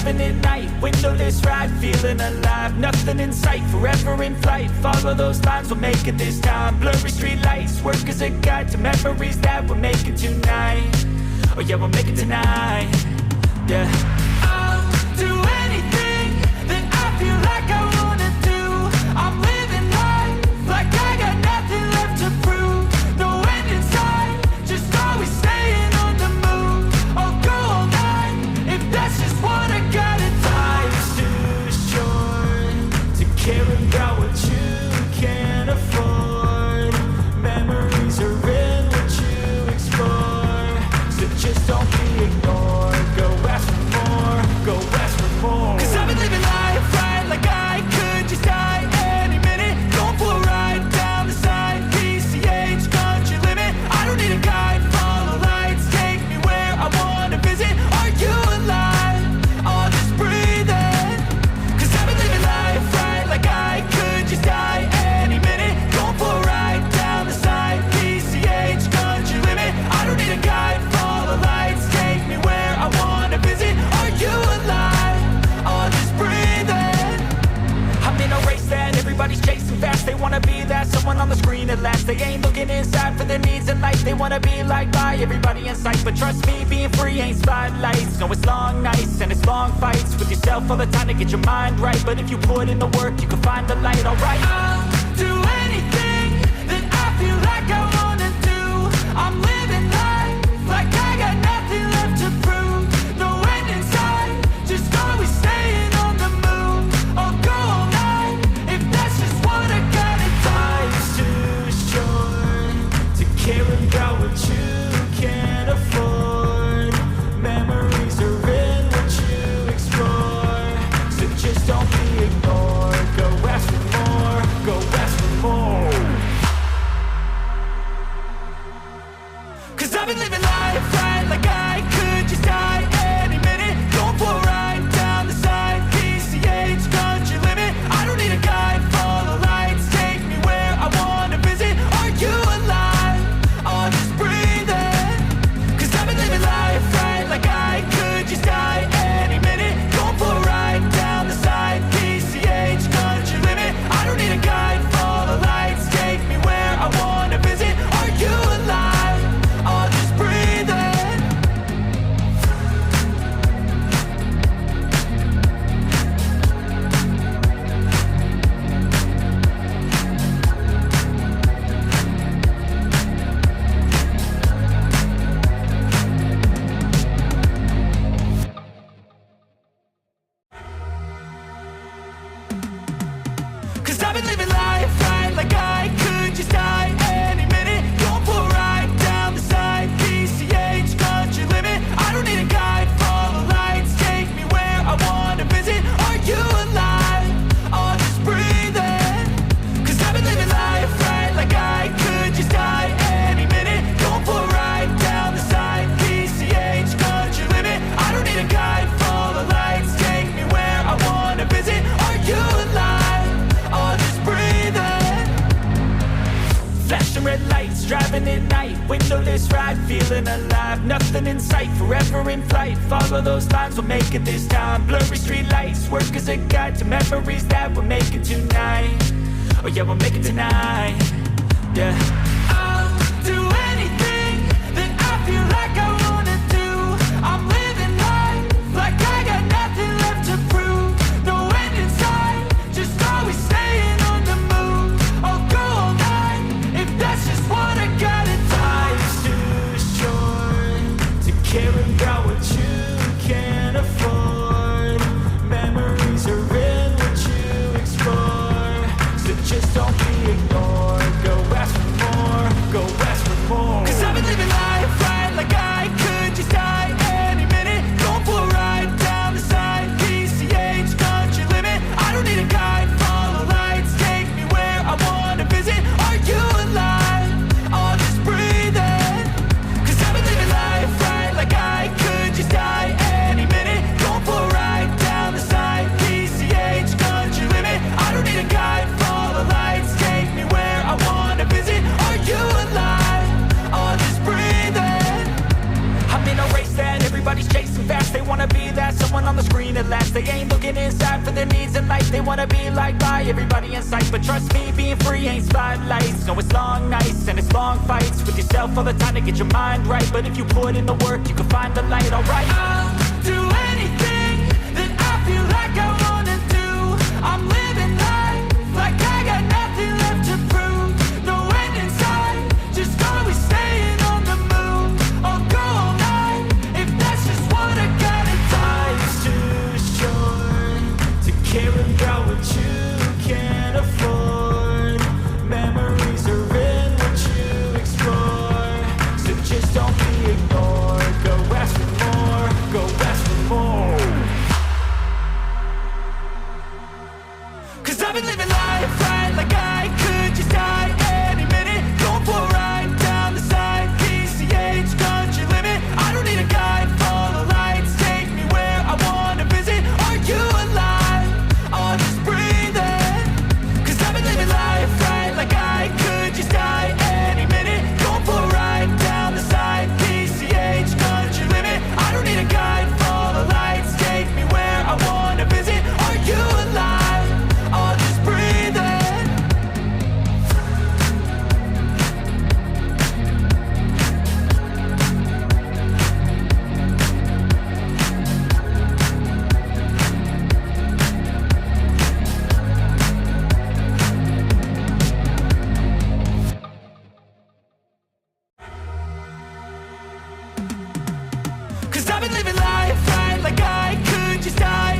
driving at night, windowless ride, feeling alive. Nothing in sight, forever in flight. Follow those lines, we'll make it this time. Blurry street lights, work as a guide to memories that we're making tonight. Oh yeah, we'll make it tonight. Yeah. I'll do anything that I feel like I wanna do. I'm living life like I got nothing left to prove. No end in sight, just always staying on the move. I'll go all night if that's just what I gotta do. Life's too short to care about what you can't afford. Memories are in what you explore, so just don't be ignored. Go ask for more, go ask for more. 'Cause I've been living life right like I could just die any minute. Going for a ride down the side, PCH, country limit. I don't need a guide, follow lights, take me where I wanna visit. Are you alive? I'll just breathe in. 'Cause I've been living life right like I could just die any minute. Going for a ride down the side, PCH, country limit. I don't need a guide, follow lights, take me where I wanna visit. Are you alive? I'll just breathe in. I'm in a race that everybody's chasing fast. They wanna be that someone on the screen at last. They ain't looking inside for their needs in life. They wanna be liked by everybody in sight. But trust me, being free ain't spotlights. No, it's long nights and it's long fights with yourself all the time to get your mind right. But if you put in the work, you can find the light, alright? I'll do anything that I feel like I wanna do. I'm living life like I got nothing left to prove. No end in sight, just always staying on the move. I'll go all night if that's just what I gotta do. Life's too short to care about what you can't afford. Memories are in what you explore, so just don't be ignored. Go ask for more, go ask for more. 'Cause I've been living life right like I could just die any minute. Going for a ride down the side, PCH, country limit. I don't need a guide, follow lights, take me where I wanna visit. Are you alive? I'll just breathe in. 'Cause I've been living life right like I could just die any minute. Going for a ride down the side, PCH, country limit. I don't need a guide, follow lights, take me where I wanna visit. Are you alive? I'll just breathe in. Cause I've been living life right like I could just die any minute. Going for a ride down the side, PCH, country limit. I don't need a guide, follow lights, take me where I wanna visit. Are you alive? I'll just breathe in. 'Cause I've been living life right like I could just die any minute. Going for a ride down the side, PCH, country limit. I don't need a guide, follow lights, take me where I wanna visit. Are you alive? I'll just breathe in. Flashing red lights, driving at night, windowless ride, feeling alive. Nothing in sight, forever in flight. Follow those lines, we'll make it this time. Blurry street lights, work as a guide to memories that we're making tonight. Oh yeah, we'll make it tonight. Yeah. I'll do anything that I feel like I wanna do. I'm living life like I got nothing left to prove. No end in sight, just always staying on the move. I'll go all night if that's just what I gotta do. Life's too short to care about what you can't afford. Memories are in what you explore, so just don't be ignored. Go ask for more. wanna be liked by everybody in sight, but trust me, being free ain't spotlights. No, it's long nights and it's long fights with yourself all the time to get your mind right. But if you put in the work, you can find the light. Alright, I'll do anything that I feel like I wanna do. I'm living life like I got nothing left to prove. No end in sight, just always staying on the move. I'll go all night if that's just what I gotta do. Life's too short to care about what you can't afford. Memories are in what you explore, so just don't be ignored. Go ask for more, go ask for more. 'Cause I've been living life right like I could just die any minute. Going for a ride down the side, PCH country limit. I don't need a guide, follow lights, take me where I wanna visit. Are you alive? I'll just breathe in. 'Cause I've been living life right like I could just die any minute. Going for a ride down the side, PCH country limit. I don't need a guide, follow lights, take me where I wanna visit. Are you alive? I'll just breathe in. 'Cause I've been living life right like I could just die